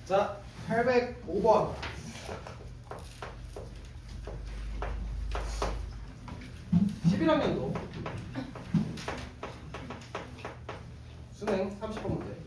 자, 805번. (11학년도) 수능 30번 문제.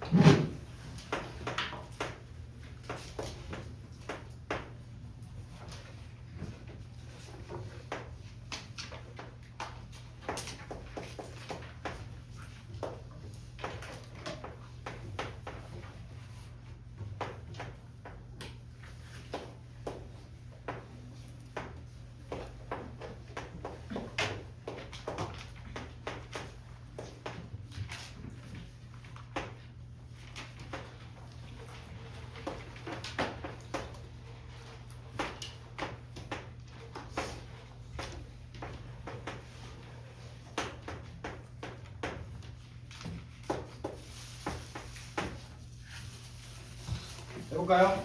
해볼까요?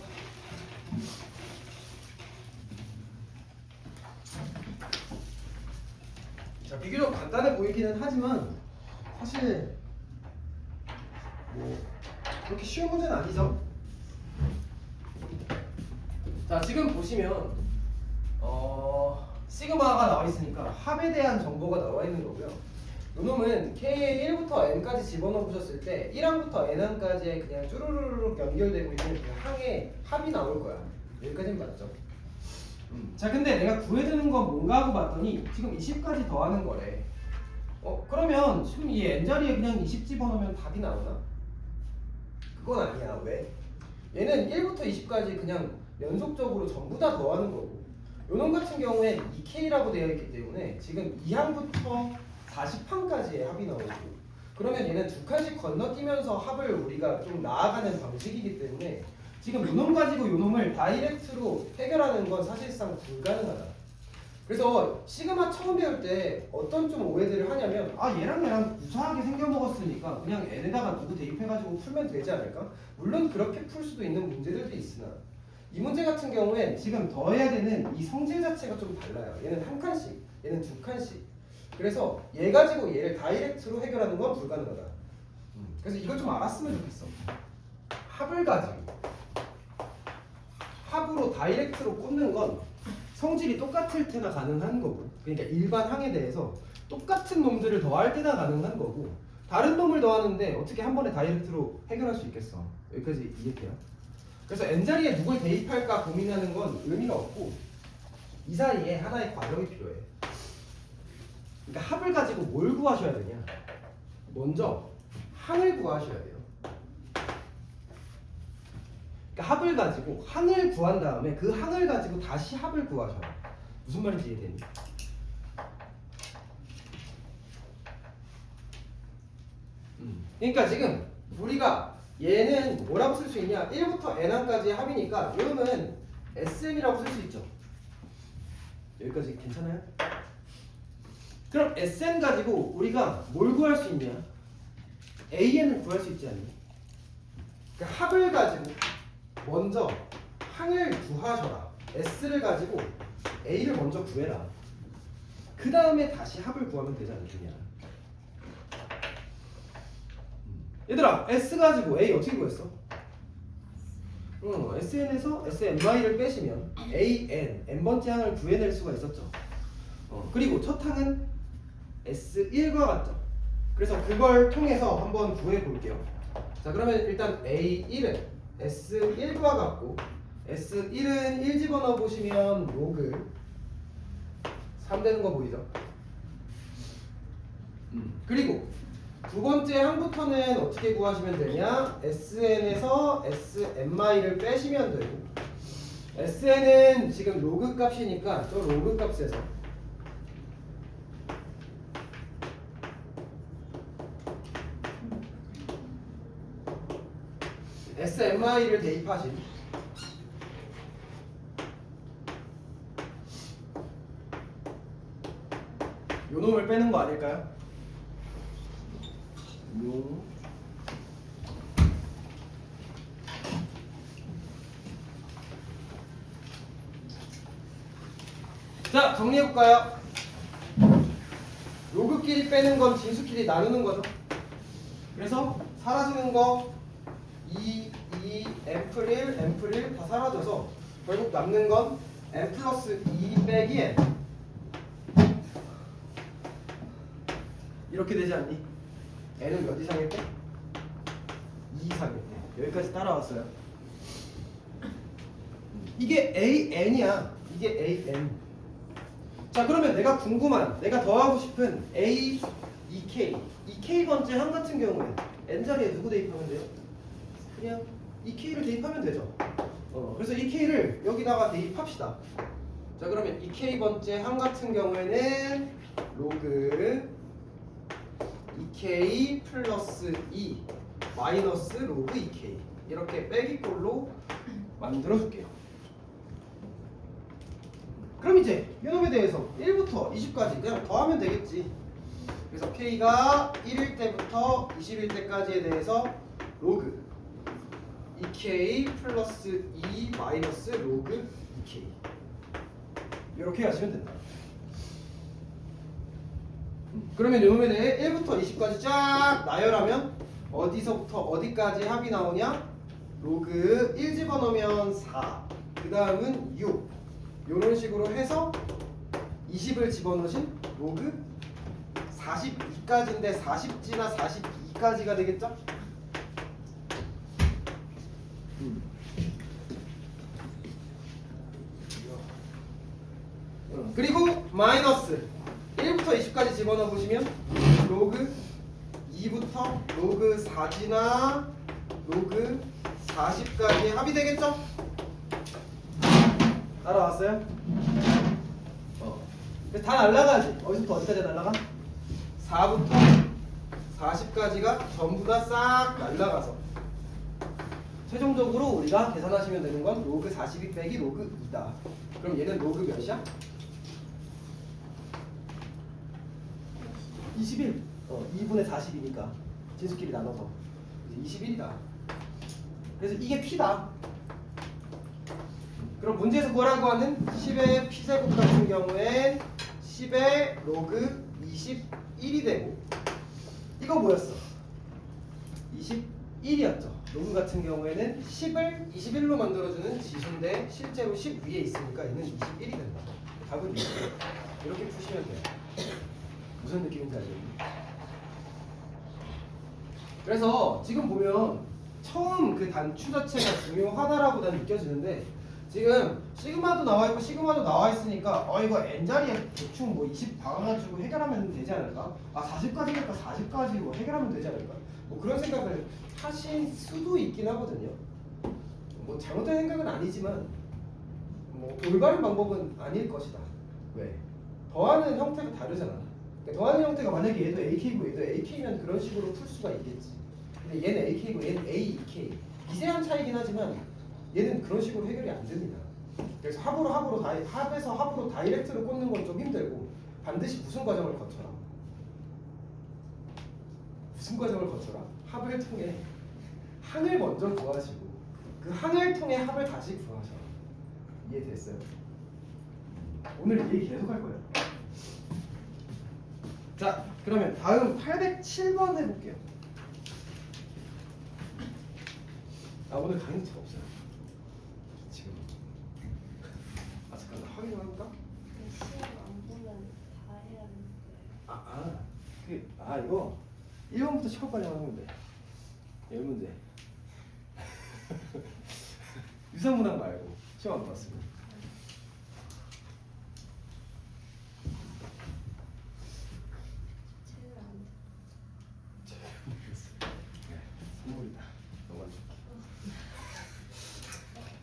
자, 비교적 간단해 보이기는 하지만 사실 뭐 그렇게 쉬운 문제는 아니죠. 자, 지금 보시면 시그마가 나와 있으니까 합에 대한 정보가 나와 있는 거고요. 요놈은 K의 1부터 N까지 집어넣어 보셨을 때 1항부터 N항까지의 그냥 쭈루루룩 연결되고 있는 그 항의 합이 나올 거야. 여기까지는 맞죠? 자, 근데 내가 구해야 되는 건 뭔가 하고 봤더니 지금 20까지 더하는 거래. 그러면 지금 이 N자리에 그냥 20 집어넣으면 답이 나오나? 그건 아니야. 왜? 얘는 1부터 20까지 그냥 연속적으로 전부 다 더하는 거고, 요놈 같은 경우에 2K라고 되어 있기 때문에 지금 2항부터 40항까지의 합이 나오고, 그러면 얘는 두 칸씩 건너뛰면서 합을 우리가 좀 나아가는 방식이기 때문에 지금 요놈 가지고 요놈을 다이렉트로 해결하는 건 사실상 불가능하다. 그래서 시그마 처음 배울 때 어떤 좀 오해들을 하냐면, 얘랑 얘랑 유사하게 생겨먹었으니까 그냥 n에다가 누구 대입해가지고 풀면 되지 않을까? 물론 그렇게 풀 수도 있는 문제들도 있으나 이 문제 같은 경우엔 지금 더해야 되는 이 성질 자체가 좀 달라요. 얘는 한 칸씩, 얘는 두 칸씩. 그래서 얘 가지고 얘를 다이렉트로 해결하는 건 불가능하다. 그래서 이걸 좀 알았으면 좋겠어. 합을 가지고 합으로 다이렉트로 꽂는 건 성질이 똑같을 때나 가능한 거고, 그러니까 일반 항에 대해서 똑같은 놈들을 더할 때나 가능한 거고, 다른 놈을 더하는데 어떻게 한 번에 다이렉트로 해결할 수 있겠어. 여기까지 이해돼요? 그래서 n자리에 누굴 대입할까 고민하는 건 의미가 없고, 이 사이에 하나의 과정이 필요해. 그러니까 합을 가지고 뭘 구하셔야 되냐? 먼저 항을 구하셔야 돼요. 그러니까 합을 가지고 항을 구한 다음에 그 항을 가지고 다시 합을 구하셔라. 무슨 말인지 이해되니? 그러니까 지금 우리가 얘는 뭐라고 쓸 수 있냐? 1부터 n항까지의 합이니까 이거는 SM이라고 쓸 수 있죠. 여기까지 괜찮아요? 그럼 SN 가지고 우리가 뭘 구할 수 있냐? AN을 구할 수 있지 않니? 그러니까 합을 가지고 먼저 항을 구하셔라. S를 가지고 A를 먼저 구해라. 그 다음에 다시 합을 구하면 되지 않느냐? 얘들아, S 가지고 A 어떻게 구했어? SN에서 SNY를 빼시면 AN, n번째 항을 구해낼 수가 있었죠. 그리고 첫 항은 S1과 같죠. 그래서 그걸 통해서 한번 구해 볼게요. 자, 그러면 일단 A1은 S1과 같고, S1은 1 집어넣어 보시면 로그 3 되는 거 보이죠? 그리고 두 번째 항부터는 어떻게 구하시면 되냐? SN에서 SNY를 빼시면 되고, SN은 지금 로그 값이니까 저 로그 값에서 SNY를 대입하신 요 놈을 빼는 거 아닐까요? 자, 정리해볼까요? 로그끼리 빼는 건 진수끼리 나누는 거죠. 그래서 사라지는 거 2, 2 M+1 다 사라져서 결국 남는 건 n 플러스 2 빼기 n 이렇게 되지 않니? n은 몇 이상일 때? 2 이상일 때. 여기까지 따라왔어요. 이게 AN이야. 이게 AN. 자, 그러면 내가 궁금한, 내가 더하고 싶은 A, 2K. 2K 번째 항 같은 경우에 N 자리에 누구 대입하면 돼요? 그냥 2K를 대입하면 되죠. 그래서 2K를 여기다가 대입합시다. 자, 그러면 2K 번째 항 같은 경우에는 로그 2K 플러스 2 마이너스 로그 2K 이렇게 빼기꼴로 만들어줄게요. 그럼 이제 이놈에 대해서 1부터 20까지 그냥 더하면 되겠지. 그래서 K가 1일 때부터 20일 때까지에 대해서 로그 2K 플러스 2 마이너스 로그 2K 이렇게 하시면 된다. 그러면 이놈에 대해 1부터 20까지 쫙 나열하면 어디서부터 어디까지 합이 나오냐? 로그 1 집어넣으면 4, 그 다음은 6 이런 식으로 해서 20을 집어넣으신 로그 42까지인데 40지나 42까지가 되겠죠? 그리고 마이너스 1부터 20까지 집어넣어 보시면 로그 2부터 로그 4지나 로그 40까지 합이 되겠죠? 따라왔어요? 다 날라가지. 어디서부터 어디까지 날라가? 4부터 40까지가 전부 다 싹 날라가서 최종적으로 우리가 계산하시면 되는 건 로그 42 빼기 로그 2다. 그럼 얘는 로그 몇이야? 21. 2분의 40이니까 진수끼리 나눠서 21이다. 그래서 이게 P다. 그럼 문제에서 구하라고 하는 10의 P제곱 같은 경우엔 10의 로그 21이 되고 이거 뭐였어? 21이었죠. 로그 같은 경우에는 10을 21로 만들어주는 지수인데 실제로 10 위에 있으니까 얘는 21이 된다. 답은 이렇게 푸시면 돼요. 무슨 느낌인지 알죠? 그래서 지금 보면 처음 그 단추 자체가 중요하다라고 난 느껴지는데 지금 시그마도 나와 있고 시그마도 나와 있으니까 이거 n 자리에 대충 뭐 20 박아가지고 해결하면 되지 않을까? 40까지니까 40까지 뭐 해결하면 되지 않을까? 뭐 그런 생각을 하실 수도 있긴 하거든요. 뭐 잘못된 생각은 아니지만 뭐 올바른 방법은 아닐 것이다. 왜? 더하는 형태가 다르잖아. 그러니까 더하는 형태가 만약에 얘도 AK고 얘도 AK면 그런 식으로 풀 수가 있겠지. 근데 얘는 AK고 얘는 AEK. 미세한 차이긴 하지만 얘는 그런 식으로 해결이 안 됩니다. 그래서 합에서 합으로 다이렉트로 꽂는 건 좀 힘들고 반드시 무슨 과정을 거쳐라. 무슨 과정을 거쳐라? 합을 통해 항을 먼저 구하시고 그 항을 통해 합을 다시 구하셔라. 이해됐어요? 오늘 이 얘기 계속 할 거예요. 자, 그러면 다음 807번 해볼게요. 오늘 강의책 없어요. 지금. 잠깐 확인 좀 해볼까? 시험 안 보면 다 해야 되는 거예요. 이거 1번부터 10번까지 하는 돼. 10문제. 유사문항 말고 시험 안 봤습니다. 책을 안 선물이다. 너만 줄게.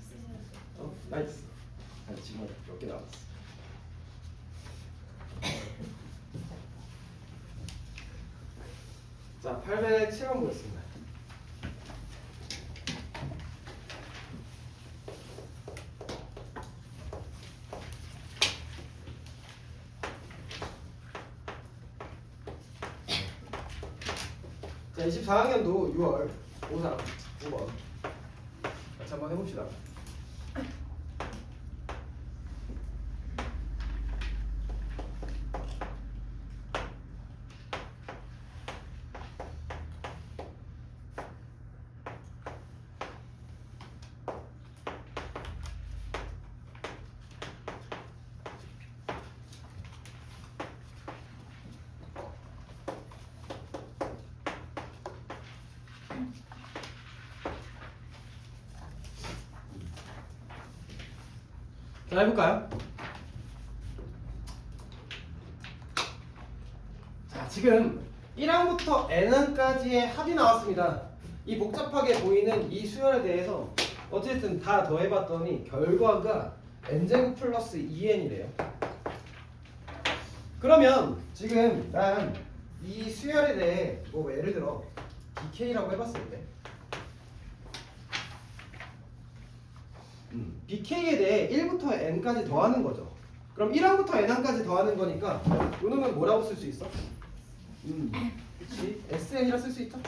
쓰셔야 나이스. 지금 몇 개 남았어. 자, 807번 보겠습니다. 자, 24학년도 6월 5상 9번 같이 한번 해봅시다. 자, 해볼까요? 자, 지금 1항부터 n항까지의 합이 나왔습니다. 이 복잡하게 보이는 이 수열에 대해서 어쨌든 다 더해봤더니 결과가 n제곱 플러스 2n이래요. 그러면 지금 난 이 수열에 대해 뭐 예를 들어 BK라고 해봤을 때 BK에 대해 1부터 n까지 더하는 거죠. 그럼 1항부터 n항까지 더하는 거니까 요 놈은 뭐라고 쓸 수 있어? 그치? SN이라 쓸 수 있죠?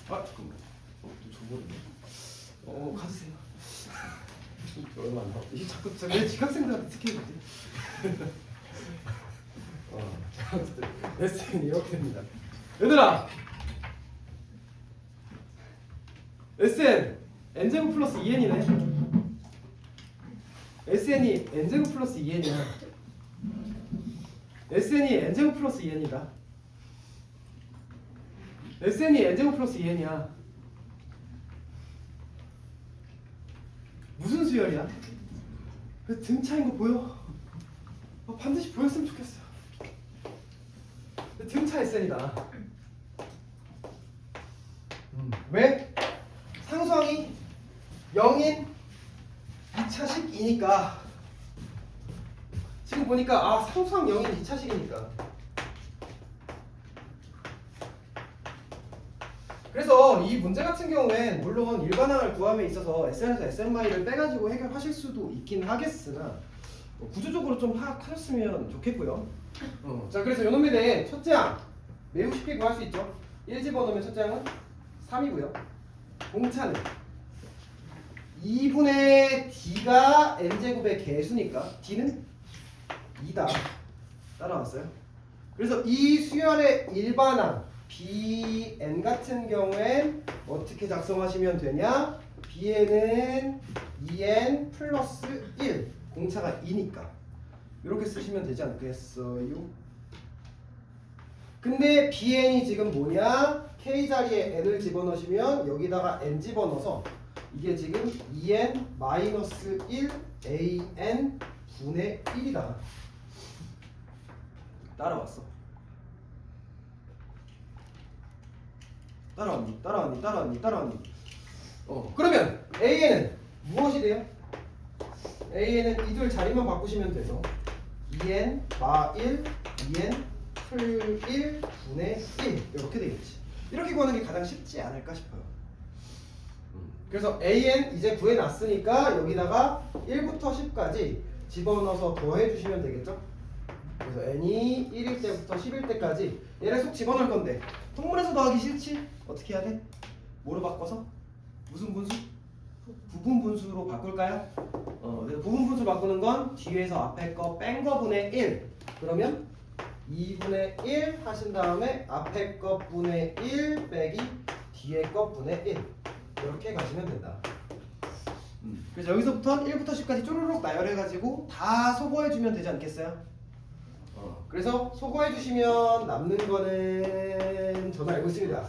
아, 잠깐만. 줘버리네. 가주세요. 얼마 안 남았어. 이게 자꾸 내 지각생들한테 특혜거지. SN이 이렇게 됩니다. 얘들아! SN! n제곱 플러스 2n이네. SN이 n제곱 플러스 2n이야. SN이 n제곱 플러스 2n이다. SN이 n제곱 플러스 2n이야. 무슨 수열이야? 그 등 차인 거 보여? 반드시 보였으면 좋겠어. 등차 SN이다. 왜? 상수항이 0인 2차식이니까 지금 보니까 상수항 0인 2차식이니까 그래서 이 문제 같은 경우엔 물론 일반항을 구함에 있어서 SN에서 SN마이를 빼가지고 해결하실 수도 있긴 하겠으나 구조적으로 좀 파악하셨으면 좋겠고요. 자, 그래서 요놈에 대해 첫째 항 매우 쉽게 구할 수 있죠. 1 집어넣으면 첫째 항은 3이고요. 공차는 2분의 d가 n제곱의 개수니까 d는 2다. 따라왔어요? 그래서 이 수열의 일반항 bn 같은 경우엔 어떻게 작성하시면 되냐? bn은 2n 플러스 1 공차가 2니까 이렇게 쓰시면 되지 않겠어요? 근데 bn이 지금 뭐냐? k 자리에 n을 집어넣으시면 여기다가 n 집어넣어서 이게 지금 2n 마이너스 1 an 분의 1이다. 따라왔어? 따라왔니? 그러면 an은 무엇이 돼요? an은 이들 자리만 바꾸시면 돼서 2n 마 1 2n 풀 1 분의 1 이렇게 되겠지. 이렇게 구하는 게 가장 쉽지 않을까 싶어요. 그래서 an 이제 구해놨으니까 여기다가 1부터 10까지 집어넣어서 더해주시면 되겠죠. 그래서 n이 1일 때부터 10일 때까지 얘를 속 집어넣을 건데 통분해서 더하기 싫지? 어떻게 해야 돼? 뭐로 바꿔서? 무슨 분수? 부분 분수로 바꿀까요? 그래서 부분 분수 바꾸는 건 뒤에서 앞에 거 뺀 거 분의 1 그러면 2분의 1 하신 다음에 앞에 거 분의 1 빼기 뒤에 거 분의 1 이렇게 가시면 된다. 그래서 여기서부터 1부터 10까지 쪼르륵 나열해가지고 다 소거해주면 되지 않겠어요? 그래서 소거해주시면 남는 거는 저도 알고 있습니다.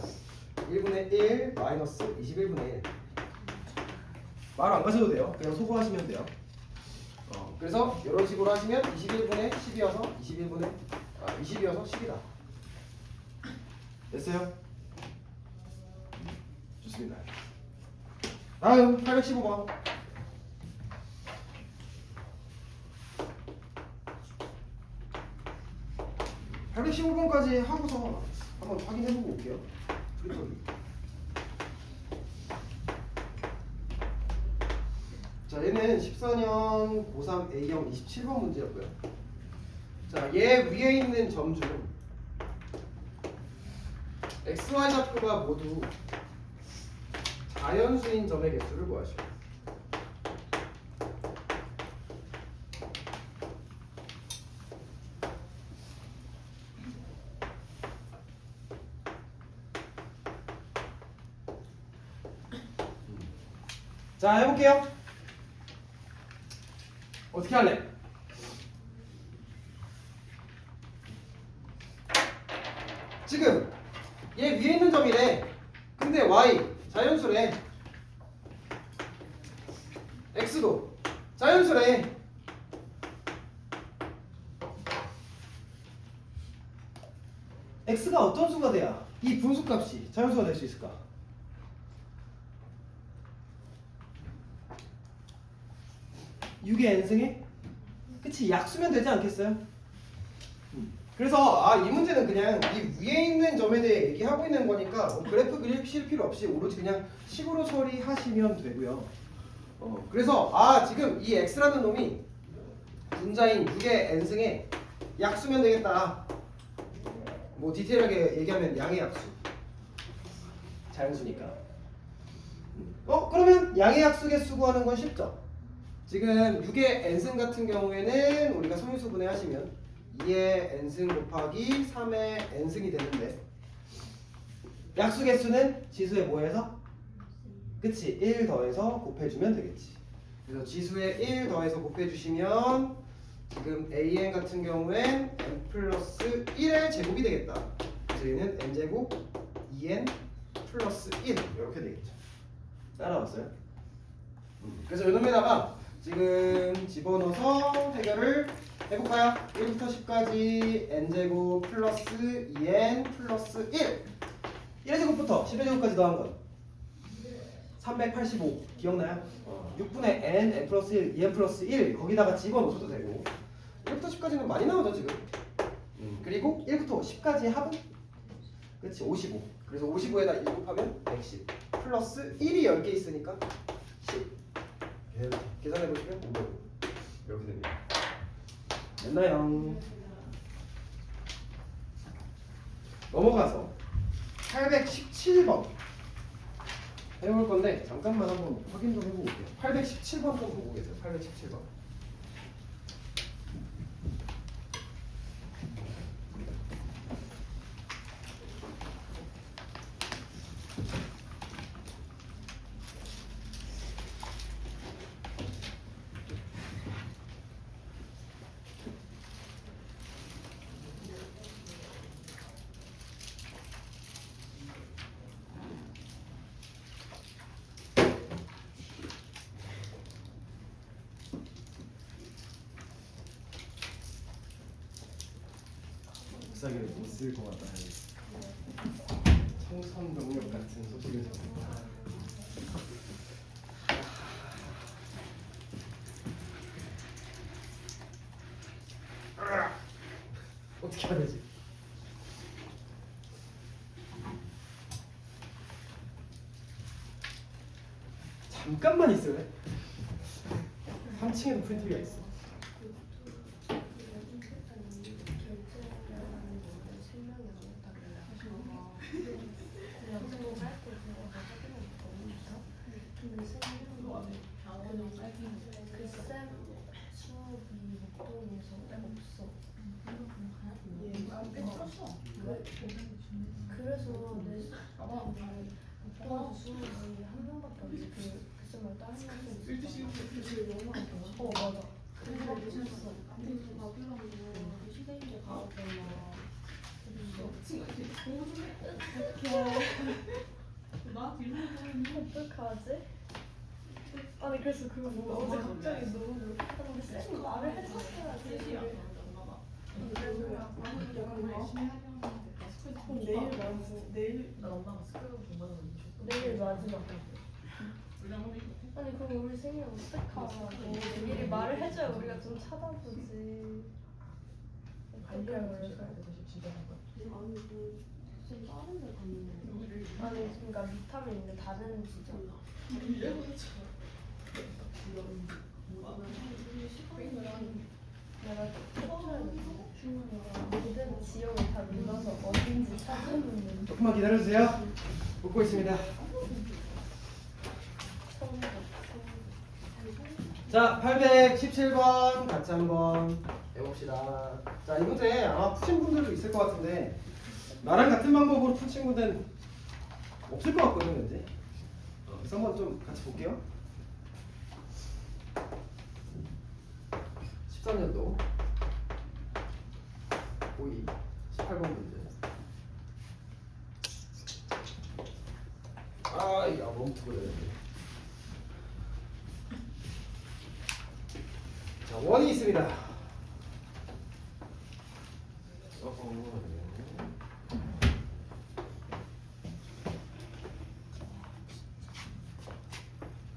1분의 1 마이너스 21분의 1 바로 안 가셔도 돼요. 그냥 소거하시면 돼요. 그래서 이런 식으로 하시면 21분의 10이어서 20이어서 10이다. 됐어요? 좋습니다. 다음 815번. 815번까지 하고서 한번 확인해보고 올게요. 자, 얘는 14년 고3 A형 27번 문제였고요. 자, 얘 위에 있는 점 중 x, y 좌표가 모두 자연수인 점의 개수를 구하시오. 자, 해볼게요. 어떻게 할래? 지금 얘 위에 있는 점이래. 근데 y 자연수래. x도 자연수래. x가 어떤 수가 돼야 이 분수값이 자연수가 될 수 있을까? (6의 n승에) 그치, 약수면 되지 않겠어요? 그래서 이 문제는 그냥 이 위에 있는 점에 대해 얘기하고 있는 거니까 뭐 그래프 그리실 필요 없이 오로지 그냥 식으로 처리하시면 되고요. 그래서 지금 이 x라는 놈이 분자인 6의 n승에 약수면 되겠다. 뭐 디테일하게 얘기하면 양의 약수. 자연수니까. 그러면 양의 약수 개수 구하는 건 쉽죠? 지금 6의 n승 같은 경우에는 우리가 소인수분해 하시면 2의 n승 곱하기 3의 n승이 되는데 약수 개수는 지수에 뭐 해서? 그치, 1 더해서 곱해주면 되겠지. 그래서 지수에 1 더해서 곱해주시면 지금 an 같은 경우엔 n 플러스 1의 제곱이 되겠다. 그래서 얘는 n제곱 2n 플러스 1 이렇게 되겠죠. 따라왔어요? 그래서 이놈에다가 지금 집어넣어서 해결을 해볼까요? 1부터 10까지 n제곱 플러스 2n 플러스 1 1의 제곱부터 10의 제곱까지 더한 건 385 기억나요? 6분의 n 플러스 1, 2n 플러스 1 거기다가 집어넣어도 되고 1부터 10까지는 많이 나오죠 지금. 그리고 1부터 10까지 합은? 그치, 55. 그래서 55에다 2 곱하면 110 플러스 1이 10개 있으니까 10 계산해보시면 500 이렇게 됩니다. 됐나요? 넘어가서 817번 해볼 건데 잠깐만 한번 확인 좀 해보고 올게요. 817번 좀 보고 계세요. 817번. 잎사귀를 못 쓸 것 같다. 청선 병력 같은 소식을 전했다. 어떻게 해야 되지? 잠깐만 있어요. 3층에도 프린트가 있어. 그래서 내 수업이 한 명밖에 없는데 그 쌤을 다른 쌤이 맞아. 그래서 무셨어. 시대인재 가었잖아. 어떡하지? 아니 그래서 그거 뭐 어제 갑자기 너무 그렇다는데 쌤이 말을 했었어야지. 내일 마지막. 아니 그럼 우리 생일 어떡하냐고. 미리 말을 해줘야 우리가 좀 찾아보지. 어떡해 그래서. 아니 그러니까 비타민인데 다른 지점. 내가 찾아야 돼. 모든 지역을 다 눌러서 어딘지 찾아보는. 조금만 기다려주세요. 웃고 있습니다. 자, 817번 같이 한번 해봅시다. 자, 이 문제 아마 푸신 분들도 있을 것 같은데 나랑 같은 방법으로 푼 친구는 없을 것 같거든, 왠지. 그래서 한번 좀 같이 볼게요. 13년도 고2 18번 문제. 아야. 원부터 그려야 돼. 자, 원이 있습니다.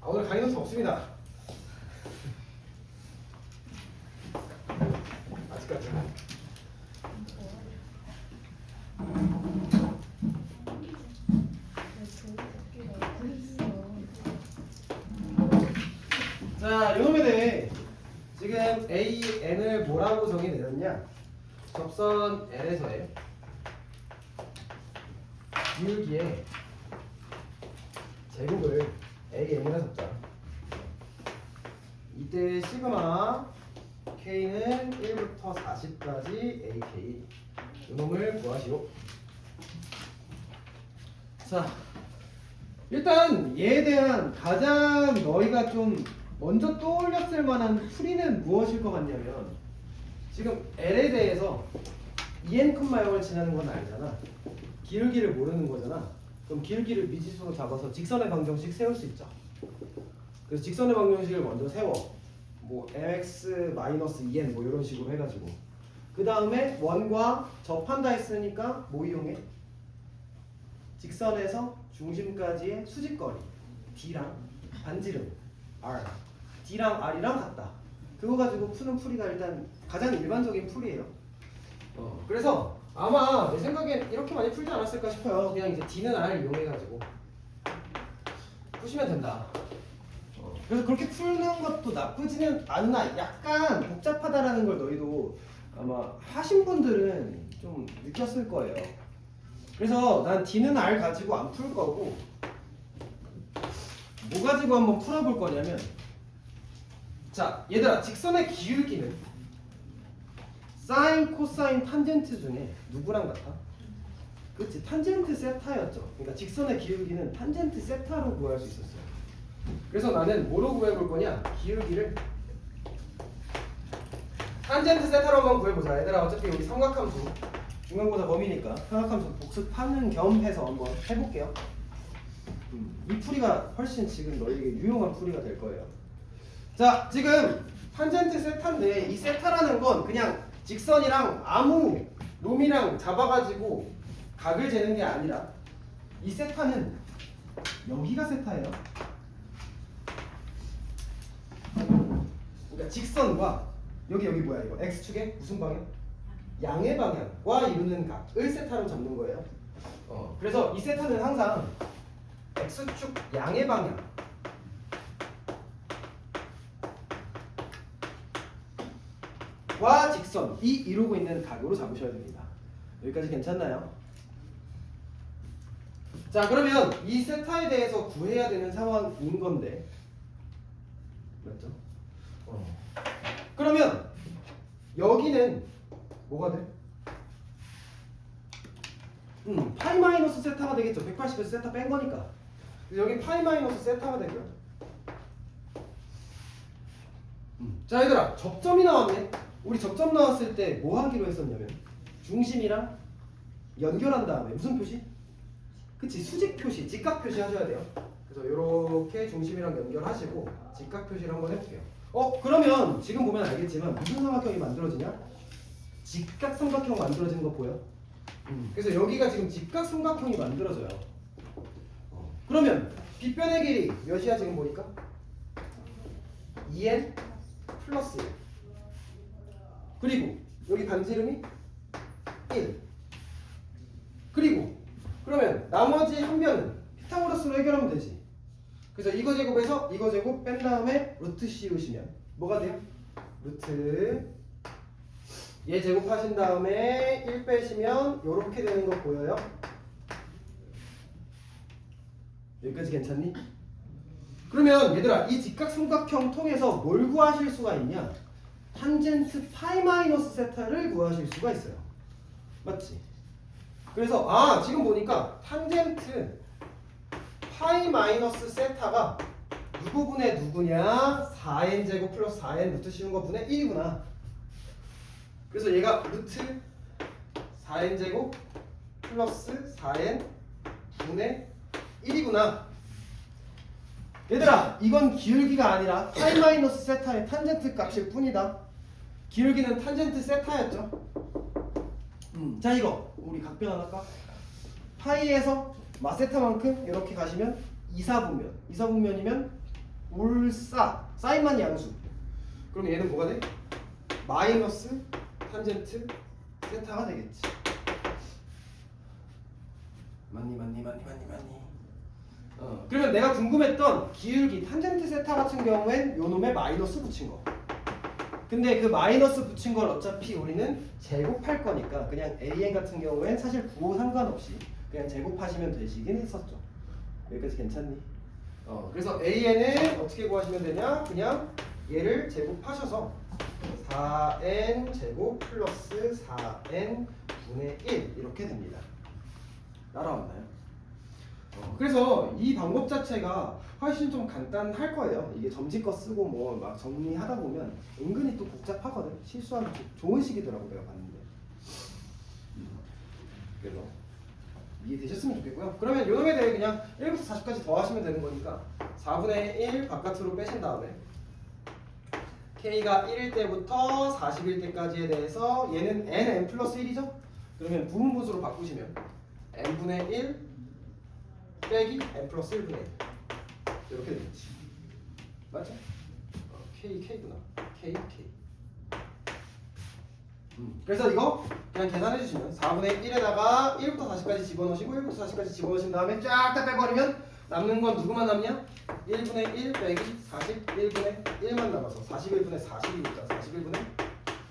오늘 강의 노트 없습니다. 아직까지. 자, 요놈에 대해 지금 AN을 뭐라고 정의내렸냐? 접선 L에서의 기울기의 제곱을 AN이라 적자. 이때 시그마 K는 1부터 40까지 AK. 요놈을 구하시오. 자, 일단 얘에 대한 가장 너희가 좀 먼저 떠올렸을 만한 풀이는 무엇일 것 같냐면, 지금 L에 대해서 EN, 0을 지나는 건 알잖아. 기울기를 모르는 거잖아. 그럼 기울기를 미지수로 잡아서 직선의 방정식 세울 수 있죠. 그래서 직선의 방정식을 먼저 세워. 뭐 mx-en 뭐 이런 식으로 해가지고, 그 다음에 원과 접한다 했으니까 뭐 이용해? 직선에서 중심까지의 수직거리 D랑 반지름 R, D랑 R이랑 같다. 그거 가지고 푸는 풀이가 일단 가장 일반적인 풀이에요. 그래서 아마 내 생각엔 이렇게 많이 풀지 않았을까 싶어요. 그냥 이제 D는 R 이용해가지고 푸시면 된다. 그래서 그렇게 푸는 것도 나쁘지는 않나. 약간 복잡하다라는 걸 너희도 아마 하신 분들은 좀 느꼈을 거예요. 그래서 난 D는 R 가지고 안 풀 거고, 뭐 가지고 한번 풀어볼 거냐면, 자 얘들아, 직선의 기울기는 사인, 코사인, 탄젠트 중에 누구랑 같아? 그치, 탄젠트 세타였죠. 그러니까 직선의 기울기는 탄젠트 세타로 구할 수 있었어요. 그래서 나는 뭐로 구해볼 거냐? 기울기를 탄젠트 세타로 한번 구해보자. 얘들아, 어차피 여기 삼각함수 중간고사 범위니까 삼각함수 복습하는 겸 해서 한번 해볼게요. 이 풀이가 훨씬 지금 너희에게 유용한 풀이가 될 거예요. 자, 지금 탄젠트 세타인데, 이 세타라는 건 그냥 직선이랑 아무 놈이랑 잡아가지고 각을 재는 게 아니라, 이 세타는 여기가 세타예요. 그러니까 직선과 여기 뭐야 이거, x축의 무슨 방향? 양의 방향과 이루는 각을 세타로 잡는 거예요. 그래서 이 세타는 항상 x축 양의 방향 와 직선이 이루고 있는 각으로 잡으셔야 됩니다. 여기까지 괜찮나요? 자, 그러면 이 세타에 대해서 구해야 되는 상황인 건데, 맞죠? 그러면 여기는 뭐가 돼? 파이 마이너스 세타가 되겠죠. 180에서 세타 뺀 거니까. 여기 파이 마이너스 세타가 되고요. 자, 얘들아, 접점이 나왔네. 우리 접점 나왔을 때 뭐 하기로 했었냐면, 중심이랑 연결한 다음에 무슨 표시? 그치, 수직 표시, 직각 표시 하셔야 돼요. 그래서 이렇게 중심이랑 연결하시고 직각 표시를 한번 해볼게요. 그러면 지금 보면 알겠지만 무슨 삼각형이 만들어지냐? 직각 삼각형 만들어지는 거 보여? 그래서 여기가 지금 직각 삼각형이 만들어져요. 그러면 빗변의 길이 몇이야 지금 보니까? 2n 플러스 1. 그리고 여기 반지름이 1. 그리고 그러면 나머지 한 변은 피타고라스로 해결하면 되지. 그래서 이거 제곱에서 이거 제곱 뺀 다음에 루트 씌우시면 뭐가 돼요? 루트 얘 제곱하신 다음에 1 빼시면 요렇게 되는 거 보여요? 여기까지 괜찮니? 그러면 얘들아, 이 직각삼각형 통해서 뭘 구하실 수가 있냐? 탄젠트 파이 마이너스 세타를 구하실 수가 있어요. 맞지? 그래서 지금 보니까 탄젠트 파이 마이너스 세타가 누구분의 누구냐? 4n 제곱 플러스 4n 루트 씌운 거 분의 1이구나. 그래서 얘가 루트 4n 제곱 플러스 4n 분의 1이구나. 얘들아, 이건 기울기가 아니라 파이 마이너스 세타의 탄젠트 값일 뿐이다. 기울기는 탄젠트 세타였죠. 자, 이거 우리 각변 하나 할까? 파이에서 마세타만큼 이렇게 가시면 이사분면. 이사분면이면 울사 사인만 양수. 그럼 얘는 뭐가 돼? 마이너스 탄젠트 세타가 되겠지. 맞니. 그러면 내가 궁금했던 기울기 탄젠트 세타 같은 경우엔 요 놈에 마이너스 붙인 거. 근데 그 마이너스 붙인 걸 어차피 우리는 제곱할 거니까 그냥 AN 같은 경우엔 사실 부호 상관없이 그냥 제곱하시면 되시긴 했었죠. 여기까지 괜찮니? 그래서 AN을 어떻게 구하시면 되냐? 그냥 얘를 제곱하셔서 4n 제곱 플러스 4n 분의 1 이렇게 됩니다. 따라왔나요? 그래서 이 방법 자체가 훨씬 좀 간단할 거예요. 이게 점집거 쓰고 뭐 막 정리하다 보면 은근히 또 복잡하거든. 실수하면 좋은 식이더라고 내가 봤는데. 그래서 이해되셨으면 좋겠고요. 그러면 요 놈에 대해 그냥 1부터 40까지 더하시면 되는 거니까 4분의 1 바깥으로 빼신 다음에 K가 1일 때부터 40일 때까지에 대해서 얘는 n 플러스 1이죠? 그러면 부분분수로 바꾸시면 n분의 1 빼기 n 플러스 1분의 1 이렇게 되겠지. 맞죠? K구나. K. 그래서 이거 그냥 계산해 주시면 4분의 1에다가 1부터 40까지 집어넣으시고 1부터 40까지 집어넣으신 다음에 쫙 다 빼버리면 남는 건 누구만 남냐? 1분의 1 빼기 41분의 1만 남아서 41분의 40이니까 41분의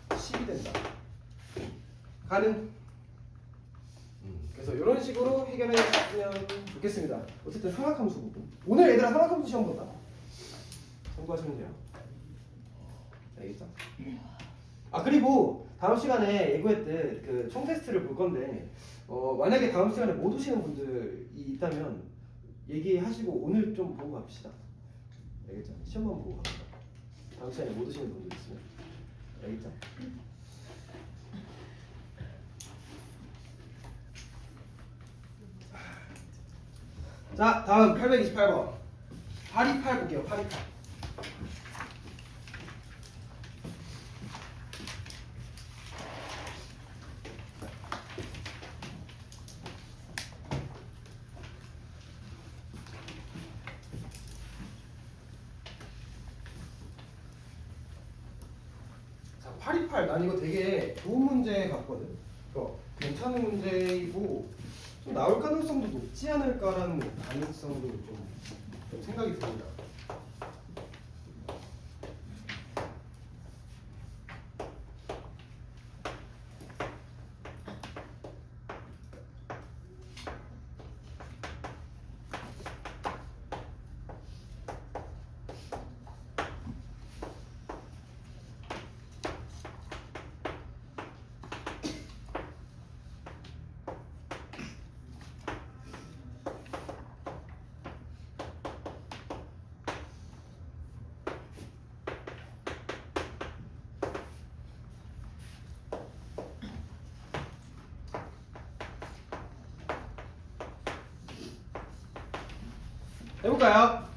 10이 된다. 가능? 그래서 이런 식으로 해결해 주시면 좋겠습니다. 어쨌든 삼각함수 부분. 오늘 얘들아 삼각함수 시험 본다. 참고하시면 돼요. 알겠죠? 그리고 다음 시간에 예고했던 그 총 테스트를 볼 건데 만약에 다음 시간에 못 오시는 분들이 있다면 얘기하시고 오늘 좀 보고 갑시다. 알겠죠? 시험만 보고 갑시다. 다음 시간에 못 오시는 분들 있으면. 알겠죠? 자, 다음 828번 828 볼게요. 828. 자, 828. 난 이거 되게 좋은 문제 같거든. 괜찮은 문제이고 좀 나올 가능성도 높지 않을까라는 가능성도 좀 생각이 듭니다. 해볼까요?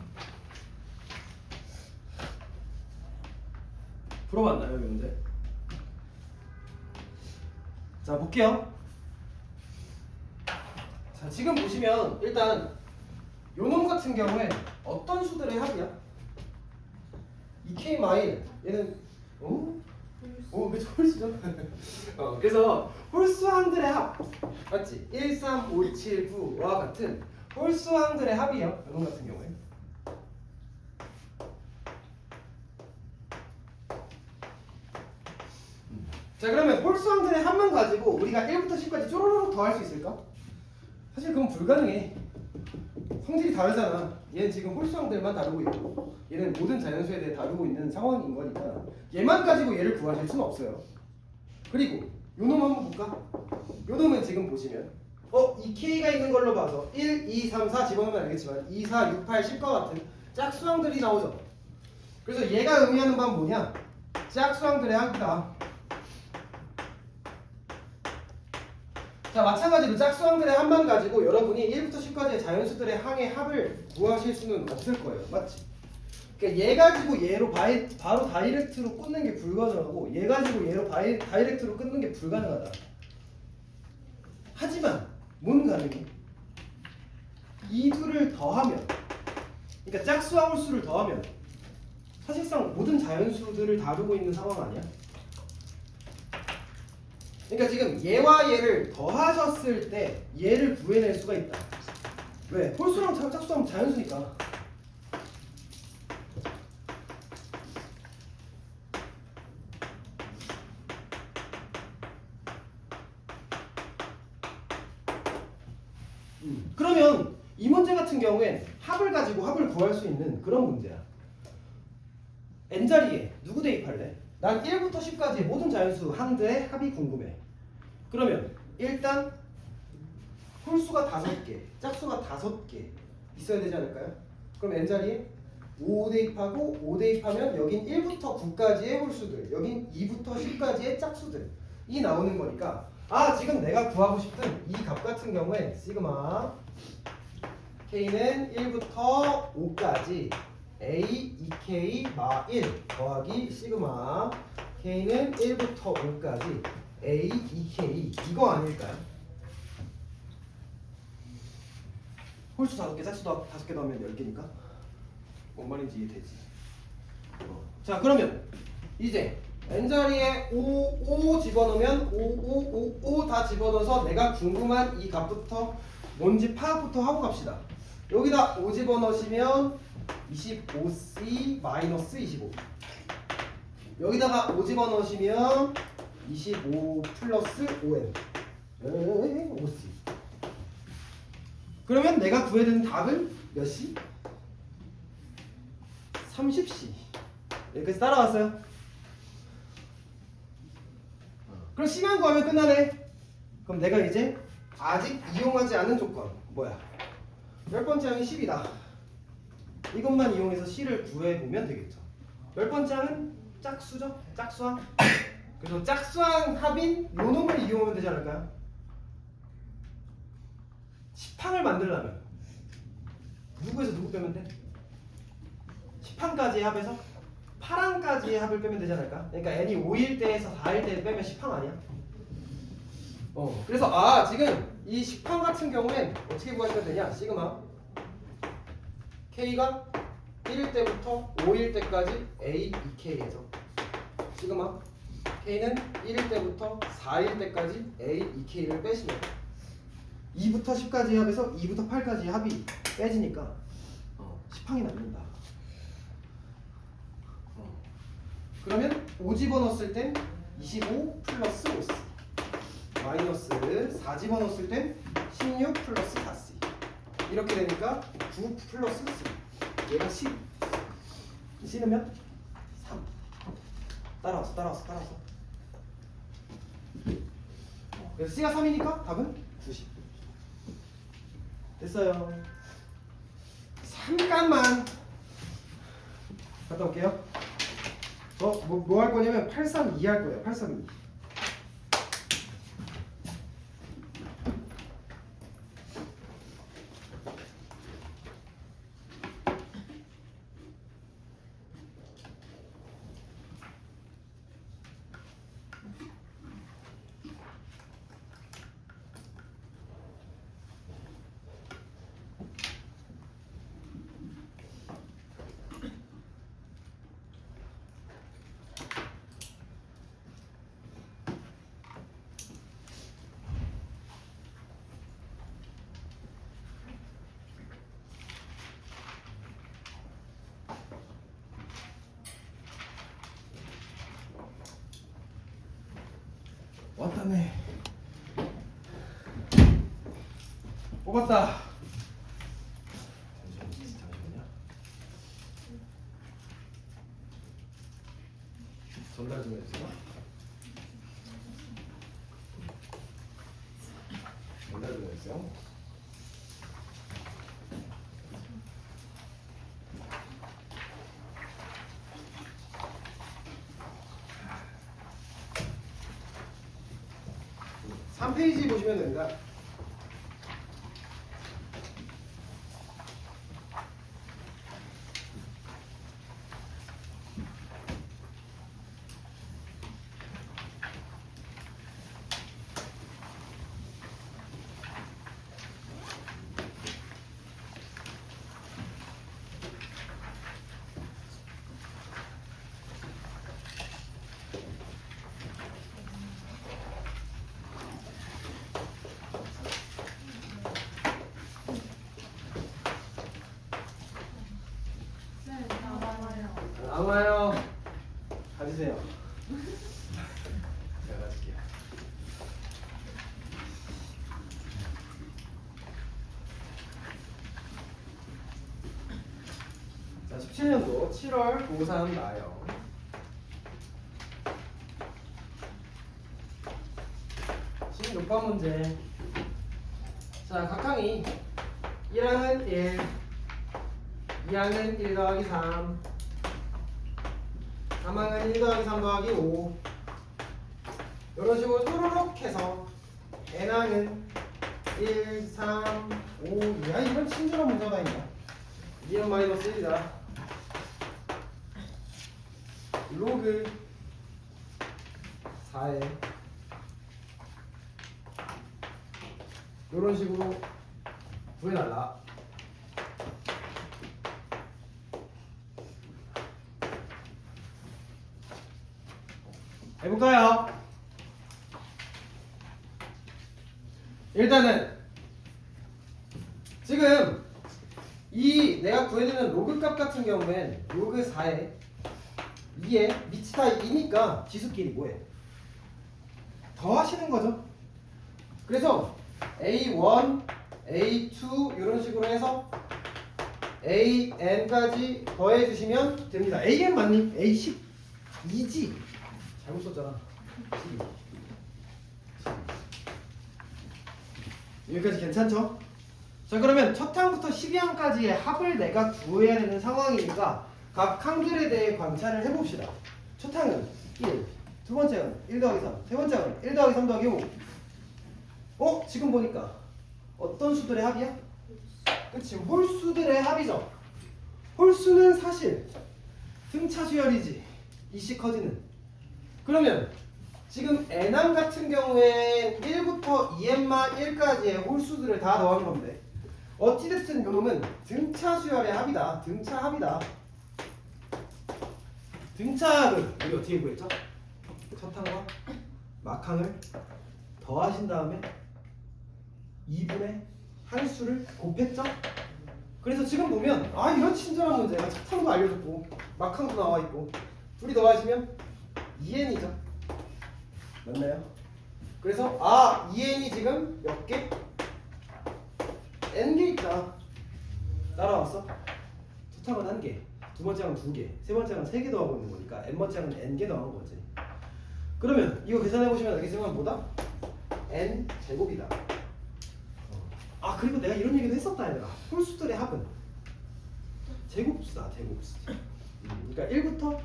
풀어봤나요, 이 문제? 자, 볼게요. 자, 지금 보시면 일단 요놈 같은 경우에 어떤 수들의 합이야? 이 K 마일 얘는 그쵸, 홀수죠. 그래서 홀수항들의 합 맞지? 1, 3, 5, 7, 9와 같은 홀수항들의 합이요. 요놈 같은 경우에. 자, 그러면 홀수항들의 합만 가지고 우리가 1부터 10까지 쪼로록 더할 수 있을까? 사실 그건 불가능해. 성질이 다르잖아. 얘는 지금 홀수항들만 다루고 있고 얘는 모든 자연수에 대해 다루고 있는 상황인 거니까 얘만 가지고 얘를 구하실 수는 없어요. 그리고 요놈 한번 볼까? 요놈은 지금 보시면 이 K가 있는 걸로 봐서 1, 2, 3, 4 집어넣으면 알겠지만 2, 4, 6, 8, 10과 같은 짝수항들이 나오죠. 그래서 얘가 의미하는 바는 뭐냐? 짝수항들의 합이다. 자, 마찬가지로 짝수항들의 합만 가지고 여러분이 1부터 10까지의 자연수들의 항의 합을 구하실 수는 없을 거예요. 맞지? 그러니까 얘 가지고 얘로 바로 다이렉트로 끊는 게 불가능하고 얘 가지고 얘로 다이렉트로 끊는 게 불가능하다. 하지만 뭔 가능해? 이 둘을 더하면, 그러니까 짝수와 홀수를 더하면 사실상 모든 자연수들을 다루고 있는 상황 아니야? 그러니까 지금 얘와 얘를 더하셨을 때 얘를 구해낼 수가 있다. 왜? 홀수랑 짝수하면 자연수니까. 그러면 이 문제 같은 경우엔 합을 가지고 합을 구할 수 있는 그런 문제야. n자리에 누구 대입할래? 난 1부터 10까지의 모든 자연수 항들의 합이 궁금해. 그러면 일단 홀수가 5개, 짝수가 5개 있어야 되지 않을까요? 그럼 n자리에 5 대입하고 5 대입하면 여긴 1부터 9까지의 홀수들, 여긴 2부터 10까지의 짝수들이 나오는 거니까 지금 내가 구하고 싶은 이 값 같은 경우에 시그마 k는 1부터 5까지 a 2k 마 1 더하기 시그마 k는 1부터 5까지 a 2k 이거 아닐까요? 홀수 5개, 짝수도 5개 더하면 10개니까 뭔 말인지 이해되지? 자, 그러면 이제 n자리에 5 집어넣으면 5 다 집어넣어서 내가 궁금한 이 값부터 뭔지 파악부터 하고 갑시다. 여기다 5 집어넣으시면 25c 마이너스 25. 여기다가 5 집어넣으시면 25 플러스 5n 5c. 그러면 내가 구해야 되는 답은 몇 c? 30c. 여기까지 따라왔어요? 그럼 c만 구하면 끝나네. 그럼 내가 이제 아직 이용하지 않은 조건 뭐야? 10번째 항이 10이다. 이것만 이용해서 c를 구해보면 되겠죠. 10번째 항은 짝수죠? 짝수항. 그래서 짝수항 합인 요 놈을 이용하면 되지 않을까요? 10항을 만들려면 누구에서 누구 빼면 돼? 10항까지의 합에서 8항까지의 합을 빼면 되지 않을까? 그러니까 n이 5일 때에서 4일 때 빼면 10항 아니야? 그래서 지금 이 10항 같은 경우엔 어떻게 구하시면 되냐? 시그마 k가 1일 때부터 5일 때까지 a 2k에서 시그마 k는 1일 때부터 4일 때까지 a 2k를 빼시면 2부터 10까지의 합에서 2부터 8까지의 합이 빼지니까 10항이 남는다. 그러면 5 집어넣었을 땐 25 플러스 5c 마이너스 4 집어넣었을 땐 16 플러스 4c 이렇게 되니까 9 플러스 c 얘가 10 c는 3 따라왔어 그래서 c가 3이니까 답은 90 됐어요. 잠깐만 갔다 올게요. 뭐 할 거냐면 832 할 거예요. 832. 왔다네. 뽑았다. 잠시만요. 전달 좀 해주세요. 전달 좀 해주세요. 3페이지 보시면 됩니다. 나와요. 가지세요. 제가 가질게요. 자, 17년도 7월 고3 나요. 신 6번 문제. 자, 각 항이 1항은 1, 2항은 1 더하기 3, 3항은 1 더하기 3 더하기 5 이런 식으로 또르륵 해서 n항은 1, 3, 5 야 이런 친절한 문제가 있나 2n 마이너스 1이다 로그 4에 이런 식으로 구해달라. 해볼까요? 일단은 지금 이 내가 구해주는 로그 값 같은 경우엔 로그 4에 2에 밑이 다 2니까 지수끼리 뭐해? 더하시는 거죠. 그래서 A1, A2 이런 식으로 해서 AN까지 더해주시면 됩니다. AN 맞니? A10 2지 잘못 썼잖아. 12. 여기까지 괜찮죠? 자 그러면 첫 항부터 12항까지의 합을 내가 구해야 되는 상황이니까 각 항들에 대해 관찰을 해봅시다. 첫 항은 1, 두 번째 항은 1 더하기 3, 세 번째 항은 1 더하기 3 더하기 5. 지금 보니까 어떤 수들의 합이야? 그치, 홀수들의 합이죠. 홀수는 사실 등차 수열이지. 이씨 커지는. 그러면 지금 n항 같은 경우에 1부터 2n마 1까지의 홀수들을 다 더한 건데 어찌됐든 요놈은 등차 수열의 합이다. 등차 합이다. 등차 합은 우리 어떻게 구했죠? 첫 항과 막항을 더하신 다음에 2분의 항수를 곱했죠? 그래서 지금 보면 아 이런 친절한 문제가 첫 항도 알려줬고 막항도 나와있고 둘이 더하시면 2n이죠. 맞나요? 그래서 2n이 지금 몇 개? n개 있다. 따라왔어? 첫 항은 1개, 두 번째 항은 2개, 세 번째 항은 3개 더하고 있는 거니까 n번째 항은 n개 더한 거지. 그러면 이거 계산해 보시면 알겠지만 뭐다? n 제곱이다. 그리고 내가 이런 얘기도 했었다 얘들아. 홀수들의 합은 제곱수다. 제곱수. 그러니까 1부터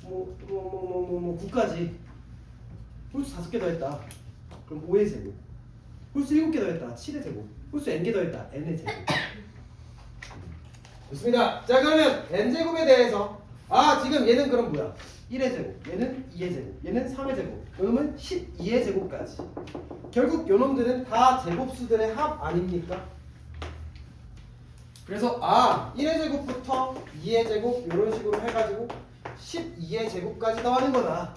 9까지 홀수 5개 더했다. 그럼 5의 제곱. 홀수 7개 더했다. 7의 제곱. 홀수 n개 더했다. n의 제곱. 좋습니다. 자 그러면 n제곱에 대해서 지금 얘는 그럼 뭐야? 1의 제곱, 얘는 2의 제곱, 얘는 3의 제곱, 요놈은 12의 제곱까지. 결국 요놈들은 다 제곱수들의 합 아닙니까? 그래서 1의 제곱부터 2의 제곱 이런 식으로 해가지고 12의 제곱까지 더하는 거다.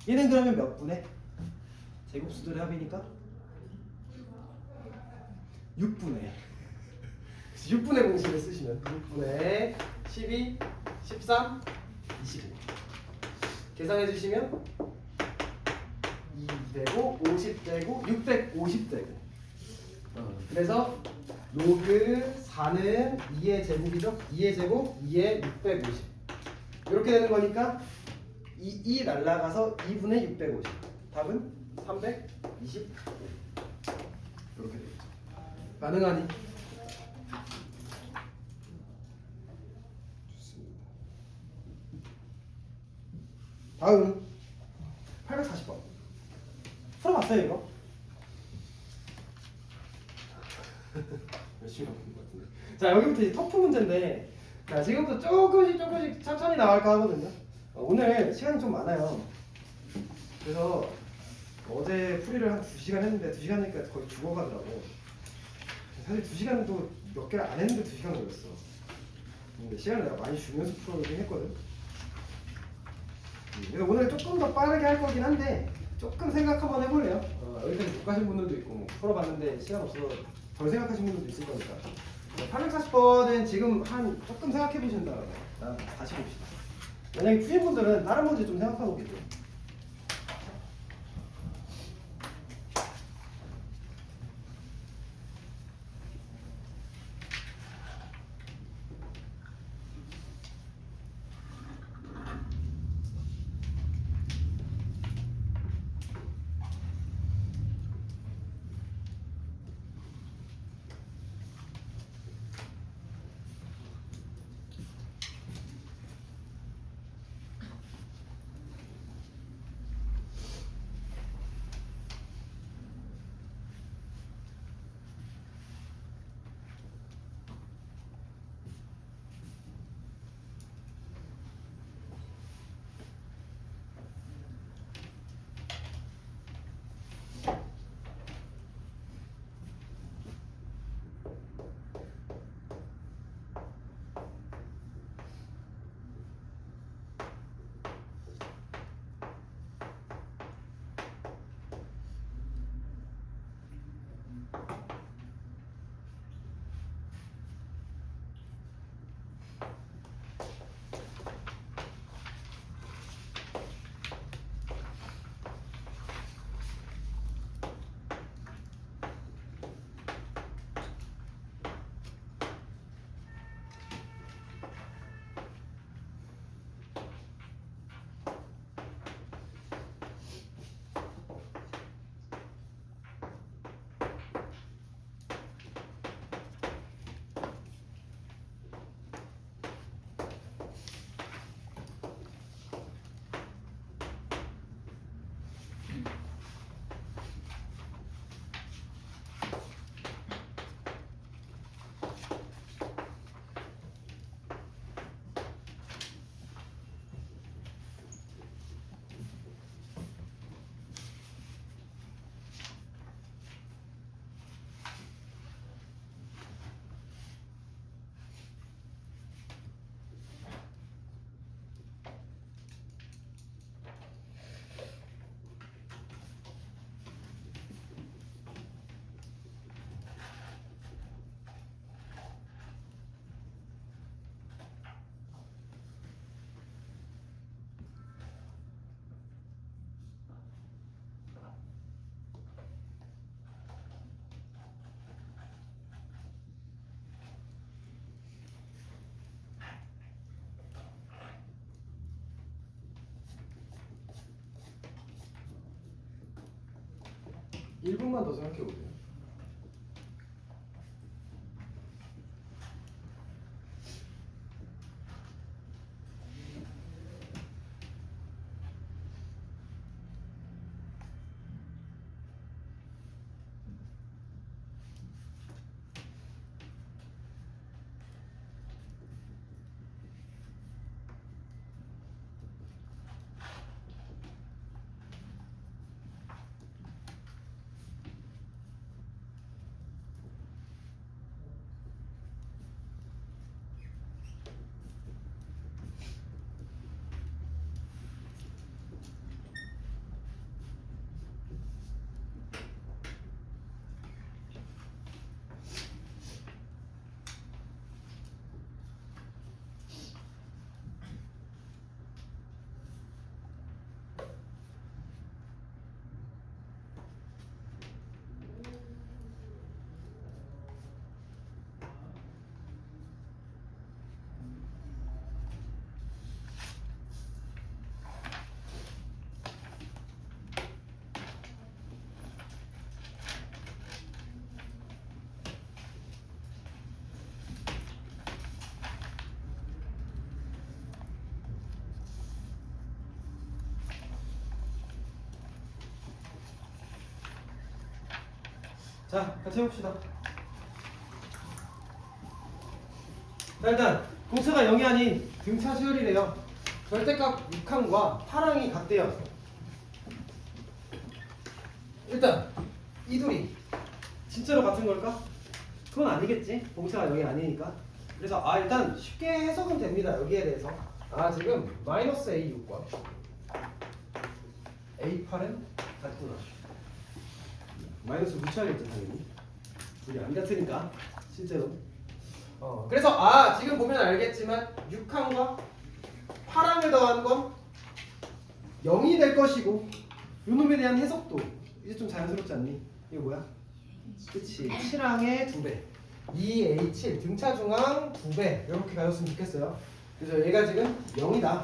얘는 그러면 몇 분의? 제곱수들의 합이니까 6분의 6분의 공식을 쓰시면 6분의 12, 13, 25 계산해 주시면 2되고 50되고 650되고 그래서 로그 4는 2의 제곱이죠. 2의 제곱 2의 650 이렇게 되는 거니까 2 날라가서 2분의 650 답은 325 이렇게 되겠죠. 가능하니? 좋습니다. 다음 840번 풀어봤어요 이거? 열심히 하고 있는 것 같은데. 자 여기부터 이제 터프 문제인데, 자 지금부터 조금씩 천천히 나갈까 하거든요. 오늘 시간이 좀 많아요. 그래서 어제 풀이를 한 2시간 했는데 2시간이니까 거의 죽어가더라고. 사실 2시간도 몇 개를 안 했는데 2시간 걸렸어. 근데 시간을 내가 많이 주면서 풀어오긴 했거든. 그래서 오늘 조금 더 빠르게 할 거긴 한데 조금 생각 한번 해볼래요. 여기까지 못 가신 분들도 있고 뭐 풀어봤는데 시간 없어서 덜 생각하신 분들도 있을 거니까. 840번은 지금 한 조금 생각해 보신 다음에 다시 봅시다. 만약에 푸신 분들은 다른 문제 좀 생각하고 계세요. 일 분만 더 생각해 보세요. 자, 같이 해봅시다. 자, 일단 공차가 0이 아닌 등차 수열이래요. 절대값 6항과 8항이 같대요. 일단 이 둘이 진짜로 같은 걸까? 그건 아니겠지. 공차가 0이 아니니까. 그래서 일단 쉽게 해석은 됩니다. 여기에 대해서. 지금 마이너스 A6과 A8은 같구나. 마이너스 묻혀야겠죠 당연히. 둘이 안 같으니까 실제로. 그래서 지금 보면 알겠지만 6항과 8항을 더한 건 0이 될 것이고 요 놈에 대한 해석도 이제 좀 자연스럽지 않니? 이거 뭐야? 그치 7항의 2배 2A7 등차 중항 2배 이렇게 가졌으면 좋겠어요. 그래서 얘가 지금 0이다.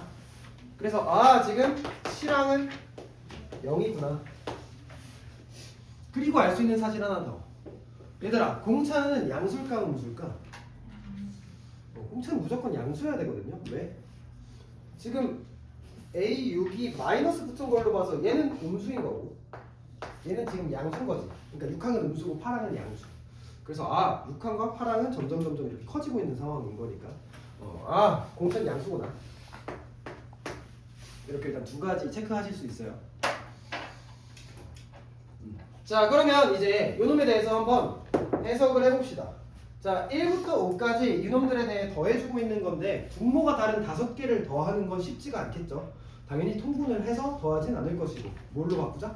그래서 지금 7항은 0이구나. 그리고 알 수 있는 사실 하나 더. 얘들아 공차는 양수일까 음수일까? 공차는 무조건 양수여야 되거든요. 왜? 지금 A6이 마이너스 붙은 걸로 봐서 얘는 음수인 거고 얘는 지금 양수인 거지. 그러니까 6항은 음수고 8항은 양수. 그래서 6항과 8항은 점점 이렇게 커지고 있는 상황인 거니까 공차는 양수구나. 이렇게 일단 두 가지 체크하실 수 있어요. 자, 그러면 이제 요놈에 대해서 한번 해석을 해봅시다. 자, 1부터 5까지 이놈들에 대해 더해주고 있는 건데 분모가 다른 5개를 더하는 건 쉽지가 않겠죠. 당연히 통분을 해서 더하진 않을 것이고 뭘로 바꾸자?